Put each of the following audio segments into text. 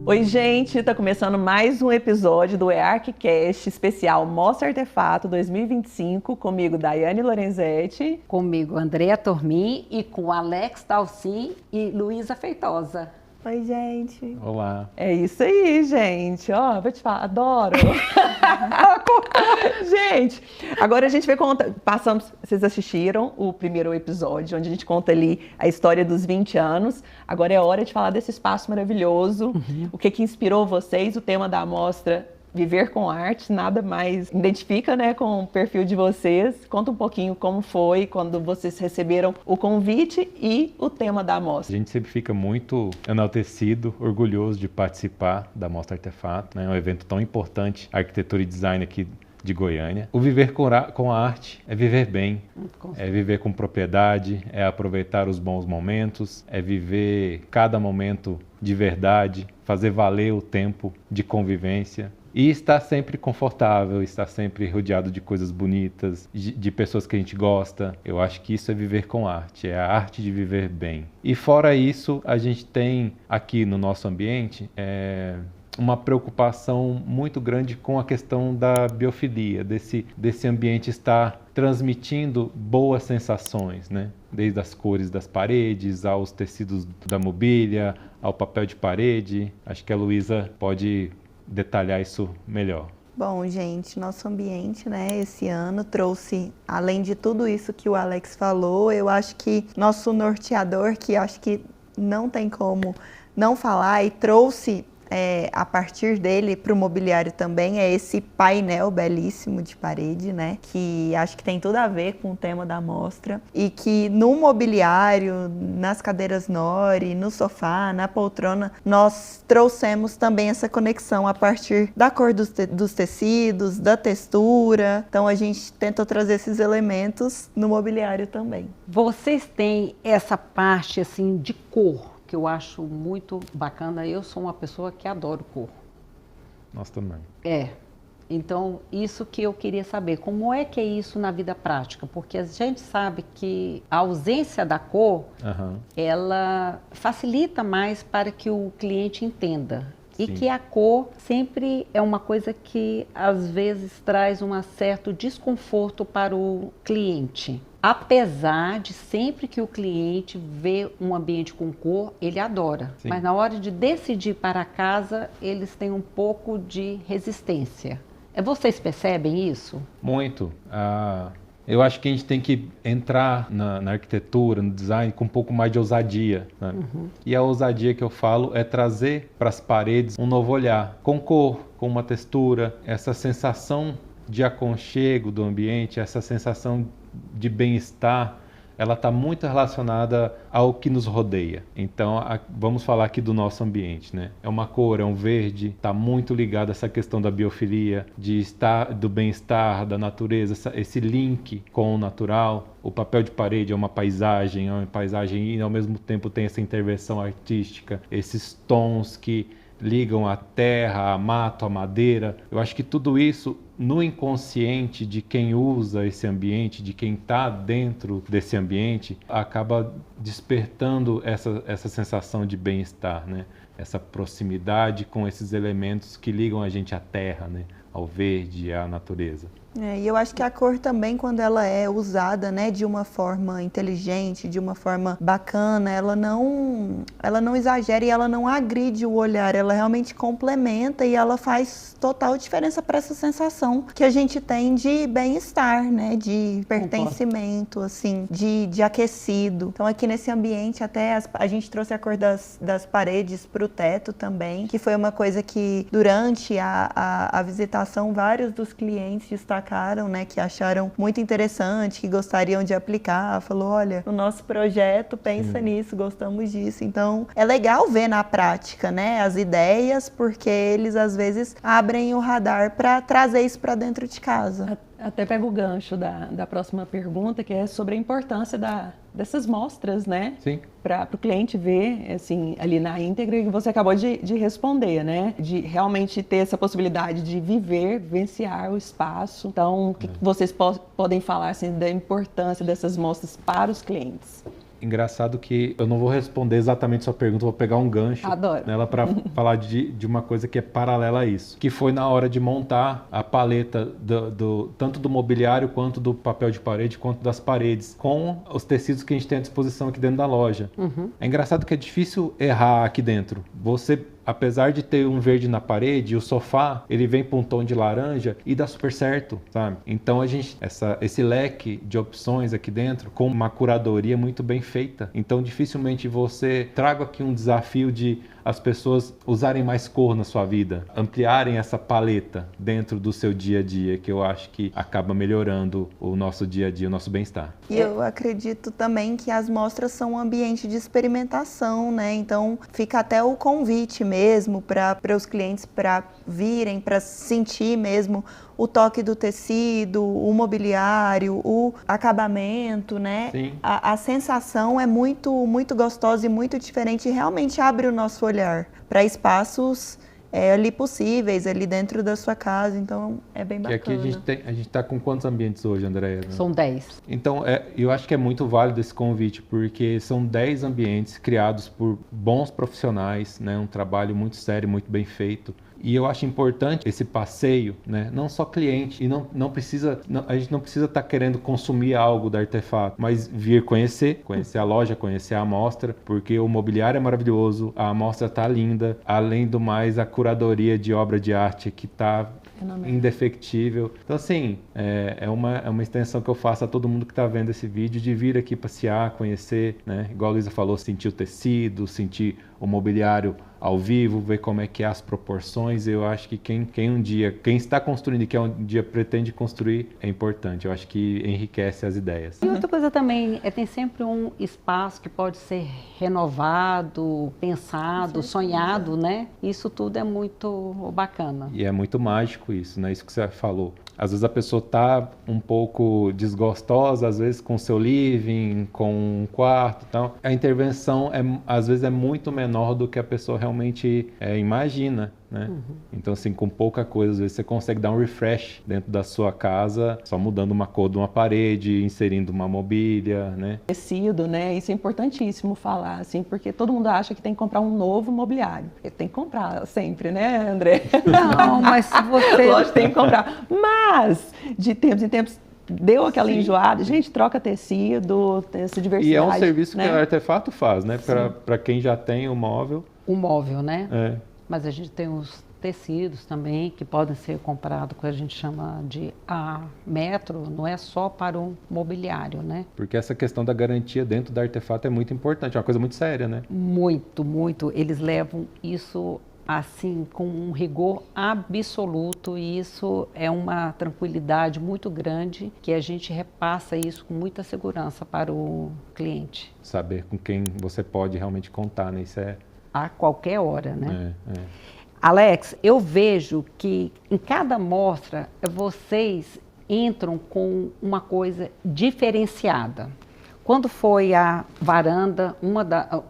Oi, gente, tá começando mais um episódio do EARCcast especial Mostra Artefato 2025, comigo Daiane Lorenzetti, comigo Andréa Tormin e com Alex Dalcin e Luísa Feitosa. Oi, gente. Olá. É isso aí, gente. Ó, vou te falar, adoro. Gente, agora a gente vai contar. Vocês assistiram o primeiro episódio, onde a gente conta ali a história dos 20 anos. Agora é hora de falar desse espaço maravilhoso. O que inspirou vocês, o tema da amostra Viver com Arte, nada mais identifica, né, com o perfil de vocês. Conta um pouquinho como foi quando vocês receberam o convite e o tema da amostra. A gente sempre fica muito enaltecido, orgulhoso de participar da Mostra Artefato, né? É um evento tão importante, arquitetura e design aqui de Goiânia. O viver com a arte é viver bem, é viver com propriedade, é aproveitar os bons momentos, é viver cada momento de verdade, fazer valer o tempo de convivência. E estar sempre confortável, estar sempre rodeado de coisas bonitas, de pessoas que a gente gosta. Eu acho que isso é viver com arte, é a arte de viver bem. E fora isso, a gente tem aqui no nosso ambiente uma preocupação muito grande com a questão da biofilia, desse ambiente estar transmitindo boas sensações, né? Desde as cores das paredes, aos tecidos da mobília, ao papel de parede. Acho que a Luísa pode detalhar isso melhor. Bom, gente, nosso ambiente, né, esse ano trouxe, além de tudo isso que o Alex falou, eu acho que nosso norteador, que acho que não tem como não falar, e trouxe a partir dele para o mobiliário também, é esse painel belíssimo de parede, né? Que acho que tem tudo a ver com o tema da mostra. E que no mobiliário, nas cadeiras Nori, no sofá, na poltrona, nós trouxemos também essa conexão a partir da cor dos tecidos, da textura. Então a gente tentou trazer esses elementos no mobiliário também. Vocês têm essa parte assim de cor, que eu acho muito bacana. Eu sou uma pessoa que adoro cor. Nós também. Então, isso que eu queria saber, como é que é isso na vida prática? Porque a gente sabe que a ausência da cor, ela facilita mais para que o cliente entenda. Sim. E que a cor sempre é uma coisa que, às vezes, traz um certo desconforto para o cliente. Apesar de sempre que o cliente vê um ambiente com cor, ele adora. Sim. Mas na hora de decidir para casa, eles têm um pouco de resistência. Vocês percebem isso? Muito. Eu acho que a gente tem que entrar na arquitetura, no design, com um pouco mais de ousadia, né? E a ousadia que eu falo é trazer para as paredes um novo olhar, com cor, com uma textura, essa sensação de aconchego do ambiente, essa sensação de bem-estar, ela está muito relacionada ao que nos rodeia. Então, vamos falar aqui do nosso ambiente, né? É uma cor, é um verde, está muito ligado a essa questão da biofilia, do bem-estar, da natureza, esse link com o natural. O papel de parede é uma paisagem e ao mesmo tempo tem essa intervenção artística, esses tons que ligam a terra, a mato, a madeira. Eu acho que tudo isso, no inconsciente de quem usa esse ambiente, de quem está dentro desse ambiente, acaba despertando essa sensação de bem-estar, né? Essa proximidade com esses elementos que ligam a gente à terra, né? Ao verde, à natureza. E eu acho que a cor também, quando ela é usada, né, de uma forma inteligente, de uma forma bacana, ela não exagera e ela não agride o olhar, ela realmente complementa e ela faz total diferença para essa sensação que a gente tem de bem-estar, né, de pertencimento, assim, de aquecido. Então aqui nesse ambiente até a gente trouxe a cor das paredes para o teto também, que foi uma coisa que durante a visitação vários dos clientes destacaram, né, que acharam muito interessante, que gostariam de aplicar, falou, olha, o nosso projeto pensa nisso, gostamos disso. Então, é legal ver na prática, né, as ideias, porque eles às vezes abrem o radar para trazer isso para dentro de casa. Até pego o gancho da próxima pergunta, que é sobre a importância da dessas mostras, né? Sim. Para o cliente ver, assim, ali na íntegra, que você acabou de responder, né? De realmente ter essa possibilidade de vivenciar o espaço. Então, o que vocês podem falar, assim, da importância dessas mostras para os clientes? Engraçado que eu não vou responder exatamente sua pergunta, vou pegar um gancho nela para falar de uma coisa que é paralela a isso. Que foi na hora de montar a paleta tanto do mobiliário quanto do papel de parede, quanto das paredes, com os tecidos que a gente tem à disposição aqui dentro da loja. É engraçado que é difícil errar aqui dentro. Você, apesar de ter um verde na parede, o sofá, ele vem para um tom de laranja e dá super certo, sabe? Então a gente, esse leque de opções aqui dentro, com uma curadoria muito bem feita. Então dificilmente você traga aqui um desafio de as pessoas usarem mais cor na sua vida, ampliarem essa paleta dentro do seu dia a dia, que eu acho que acaba melhorando o nosso dia a dia, o nosso bem-estar. E eu acredito também que as mostras são um ambiente de experimentação, né? Então fica até o convite mesmo para os clientes para virem, para sentir mesmo o toque do tecido, o mobiliário, o acabamento, né? Sim. A sensação é muito, muito gostosa e muito diferente e realmente abre o nosso olhar para espaços ali possíveis, ali dentro da sua casa, então é bem bacana. E aqui a gente está com quantos ambientes hoje, Andréia? São 10. Então, eu acho que é muito válido esse convite, porque são 10 ambientes criados por bons profissionais, né? Um trabalho muito sério, muito bem feito. E eu acho importante esse passeio, né? Não só cliente, e a gente não precisa estar querendo consumir algo da Artefato, mas vir conhecer a loja, conhecer a amostra, porque o mobiliário é maravilhoso, a amostra está linda, além do mais a curadoria de obra de arte que está indefectível. Então, assim, é uma extensão que eu faço a todo mundo que está vendo esse vídeo, de vir aqui passear, conhecer, né? Igual a Luísa falou, sentir o tecido, sentir o mobiliário ao vivo, ver como é que é as proporções. Eu acho que quem está construindo e que um dia pretende construir, é importante. Eu acho que enriquece as ideias. E outra coisa também, tem sempre um espaço que pode ser renovado, pensado, sonhado, né? Isso tudo é muito bacana. E é muito mágico isso, né? Isso que você falou. Às vezes a pessoa está um pouco desgostosa, às vezes com o seu living, com um quarto e tal. A intervenção, às vezes, é muito menor do que a pessoa realmente imagina, né? Então, assim, com pouca coisa, às vezes você consegue dar um refresh dentro da sua casa, só mudando uma cor de uma parede, inserindo uma mobília, né? Tecido, né? Isso é importantíssimo falar, assim, porque todo mundo acha que tem que comprar um novo mobiliário. Porque tem que comprar sempre, né, André? Não, mas se você... Lógico, tem que comprar. Mas, de tempos em tempos, deu aquela enjoada. Gente, troca tecido, tem essa diversidade. E é um serviço, né, que a Artefato faz, né? Para quem já tem o móvel. O móvel, né? É. Mas a gente tem os tecidos também que podem ser comprados, que a gente chama de a metro, não é só para o mobiliário, né? Porque essa questão da garantia dentro da Artefato é muito importante, é uma coisa muito séria, né? Muito, muito. Eles levam isso assim com um rigor absoluto, e isso é uma tranquilidade muito grande, que a gente repassa isso com muita segurança para o cliente. Saber com quem você pode realmente contar, né? Isso a qualquer hora, né? É. Alex, eu vejo que em cada mostra vocês entram com uma coisa diferenciada. Quando foi a varanda,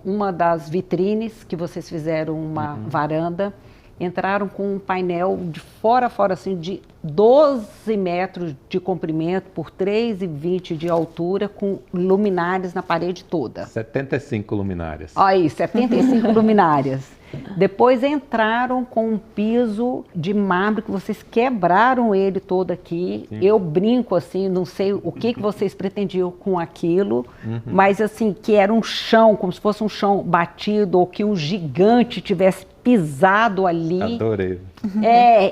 uma das vitrines que vocês fizeram uma varanda, entraram com um painel de fora a fora, assim, de 12 metros de comprimento por 3,20 de altura, com luminárias na parede toda. 75 luminárias. Aí, 75 luminárias. Depois entraram com um piso de mármore que vocês quebraram ele todo aqui. Sim. Eu brinco assim, não sei o que vocês pretendiam com aquilo, mas assim, que era um chão, como se fosse um chão batido, ou que um gigante tivesse pisado ali. Adorei.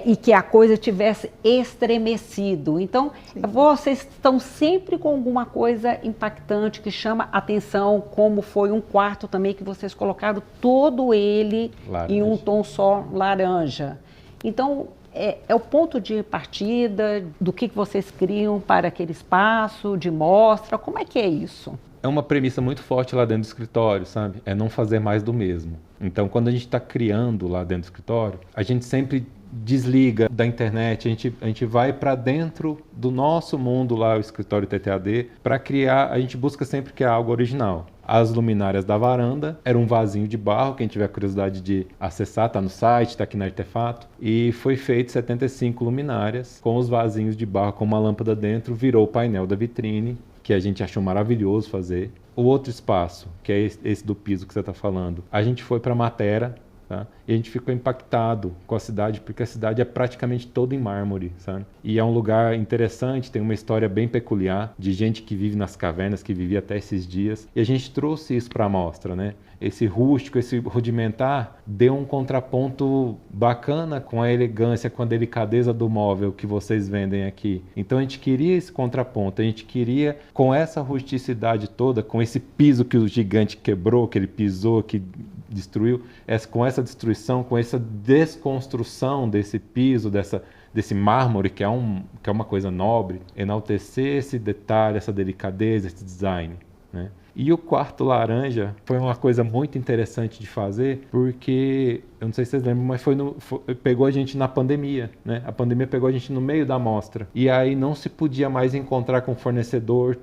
E que a coisa tivesse estremecido. Então, vocês estão sempre com alguma coisa impactante que chama atenção, como foi um quarto também que vocês colocaram todo ele laranja, em um tom só laranja. Então, é o ponto de partida do que vocês criam para aquele espaço de mostra. Como é que é isso? É uma premissa muito forte lá dentro do escritório, sabe? É não fazer mais do mesmo. Então, quando a gente está criando lá dentro do escritório, a gente sempre desliga da internet, a gente vai para dentro do nosso mundo lá, o escritório TTAD, para criar, a gente busca sempre criar algo original. As luminárias da varanda era um vasinho de barro, quem tiver curiosidade de acessar, tá no site, tá aqui na Artefato, e foi feito 75 luminárias com os vasinhos de barro com uma lâmpada dentro, virou o painel da vitrine, que a gente achou maravilhoso fazer. O outro espaço, que é esse do piso que você está falando, a gente foi para Matera, tá? E a gente ficou impactado com a cidade, porque a cidade é praticamente toda em mármore, sabe? E é um lugar interessante, tem uma história bem peculiar de gente que vive nas cavernas, que vivia até esses dias. E a gente trouxe isso para a mostra, né? Esse rústico, esse rudimentar, deu um contraponto bacana com a elegância, com a delicadeza do móvel que vocês vendem aqui. Então a gente queria esse contraponto, a gente queria, com essa rusticidade toda, com esse piso que o gigante quebrou, que ele pisou, que destruiu, com essa destruição, com essa desconstrução desse piso, desse mármore, que é uma coisa nobre, enaltecer esse detalhe, essa delicadeza, esse design, né? E o quarto laranja foi uma coisa muito interessante de fazer, porque, eu não sei se vocês lembram, mas pegou a gente na pandemia, né? A pandemia pegou a gente no meio da mostra. E aí não se podia mais encontrar com o fornecedor,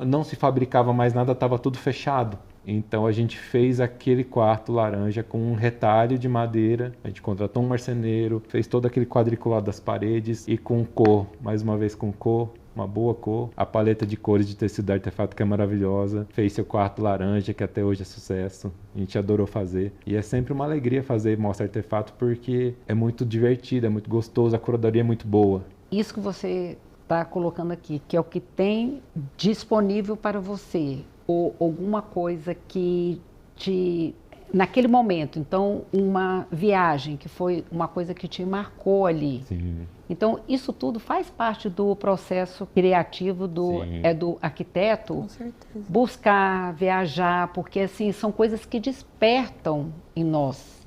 não se fabricava mais nada, estava tudo fechado. Então a gente fez aquele quarto laranja com um retalho de madeira, a gente contratou um marceneiro, fez todo aquele quadriculado das paredes e com cor, mais uma vez com cor, uma boa cor, a paleta de cores de tecido da Artefato que é maravilhosa, fez seu quarto laranja que até hoje é sucesso, a gente adorou fazer e é sempre uma alegria fazer Mostra Artefato porque é muito divertido, é muito gostoso, a curadoria é muito boa. Isso que você está colocando aqui, que é o que tem disponível para você, ou alguma coisa que naquele momento, então uma viagem que foi uma coisa que te marcou ali. Sim. Então isso tudo faz parte do processo criativo do arquiteto. Com certeza. Buscar, viajar, porque assim são coisas que despertam em nós.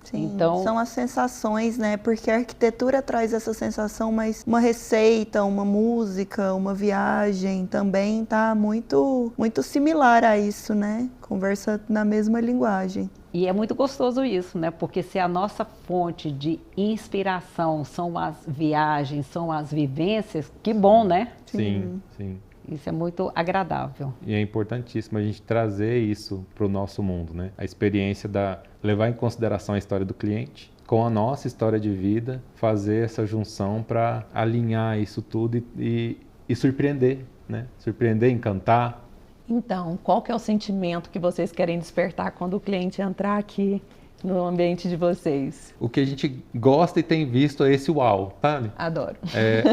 Sim, então, são as sensações, né? Porque a arquitetura traz essa sensação, mas uma receita, uma música, uma viagem também tá muito, muito similar a isso, né? Conversa na mesma linguagem. E é muito gostoso isso, né? Porque se a nossa fonte de inspiração são as viagens, são as vivências, que bom, né? Sim, sim. Isso é muito agradável. E é importantíssimo a gente trazer isso para o nosso mundo, né? A experiência levar em consideração a história do cliente com a nossa história de vida, fazer essa junção para alinhar isso tudo e surpreender, né? Surpreender, encantar. Então, qual que é o sentimento que vocês querem despertar quando o cliente entrar aqui no ambiente de vocês? O que a gente gosta e tem visto é esse uau, sabe? Adoro.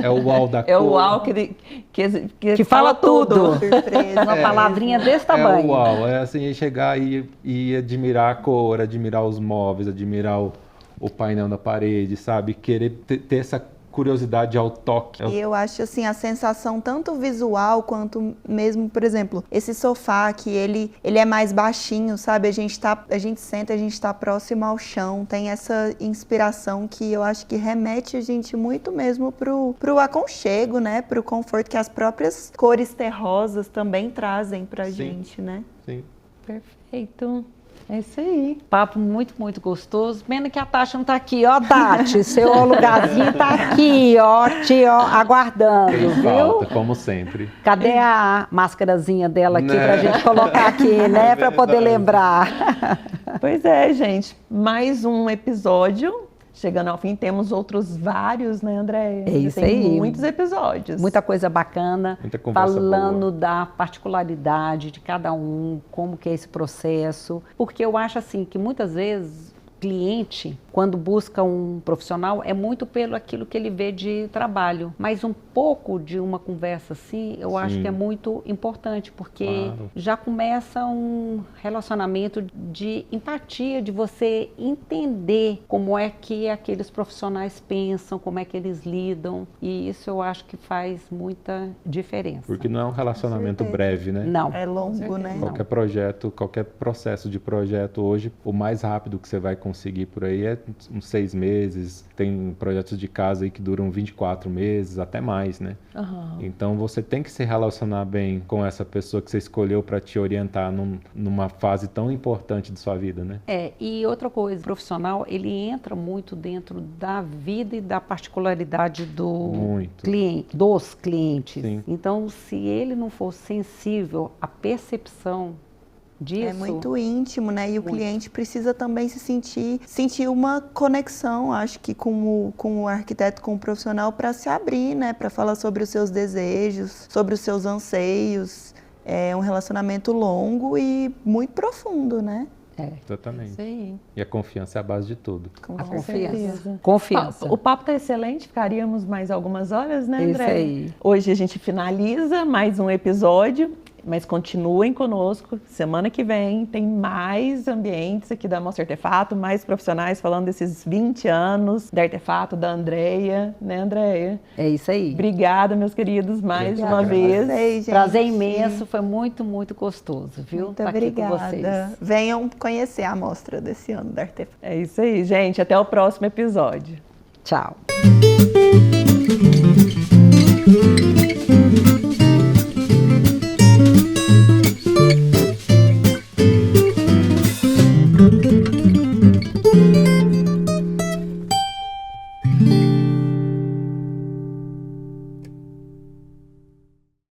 É o uau da cor. É o uau que fala tudo. Surpresa. Uma palavrinha desse tamanho. É o uau, é assim, chegar e admirar a cor, admirar os móveis, admirar o painel da parede, sabe? Querer ter essa curiosidade ao toque. E eu acho assim, a sensação tanto visual quanto mesmo, por exemplo, esse sofá que ele é mais baixinho, sabe? A gente senta, a gente tá próximo ao chão, tem essa inspiração que eu acho que remete a gente muito mesmo pro aconchego, né? Pro conforto que as próprias cores terrosas também trazem pra gente, né? Sim. Perfeito. É isso aí. Papo muito, muito gostoso. Pena que a Tasha não tá aqui, ó, Tati. Seu lugarzinho tá aqui, ó, aguardando, Tem viu? falta, como sempre. Cadê a máscarazinha dela aqui pra gente colocar aqui, né? Pra poder lembrar. Pois é, gente. Mais um episódio. Chegando ao fim, temos outros vários, né, Andréia? É isso Tem aí. muitos episódios. Muita coisa bacana, Muita conversa falando boa. da particularidade de cada um, como que é esse processo. Porque eu acho assim que muitas vezes cliente, quando busca um profissional, é muito pelo aquilo que ele vê de trabalho. Mas um pouco de uma conversa assim, eu acho que é muito importante, porque já começa um relacionamento de empatia, de você entender como é que aqueles profissionais pensam, como é que eles lidam. E isso eu acho que faz muita diferença. Porque não é um relacionamento breve, né? Não. É longo, né? Qualquer projeto, qualquer processo de projeto hoje, o mais rápido que você vai conseguir por aí é uns 6 meses. Tem projetos de casa aí que duram 24 meses, até mais, né? Então você tem que se relacionar bem com essa pessoa que você escolheu para te orientar numa fase tão importante de sua vida, né? E outra coisa, o profissional, ele entra muito dentro da vida e da particularidade dos clientes. Sim. Então, se ele não for sensível à percepção disso, é muito íntimo, né? E o cliente precisa também se sentir uma conexão, acho que com o arquiteto, com o profissional, para se abrir, né? Para falar sobre os seus desejos, sobre os seus anseios. É um relacionamento longo e muito profundo, né? Exatamente. Sim. E a confiança é a base de tudo. Confiança. O papo tá excelente, ficaríamos mais algumas horas, né, André? Isso aí. Hoje a gente finaliza mais um episódio, mas continuem conosco. Semana que vem tem mais ambientes aqui da Mostra Artefato, mais profissionais falando desses 20 anos da Artefato, da Andreia, né, Andreia? É isso aí. Obrigada, meus queridos, mais uma vez. Gente. Prazer imenso, foi muito, muito gostoso, viu? Muito Tá obrigada. Aqui com vocês. Venham conhecer a mostra desse ano da Artefato. É isso aí, gente. Até o próximo episódio. Tchau.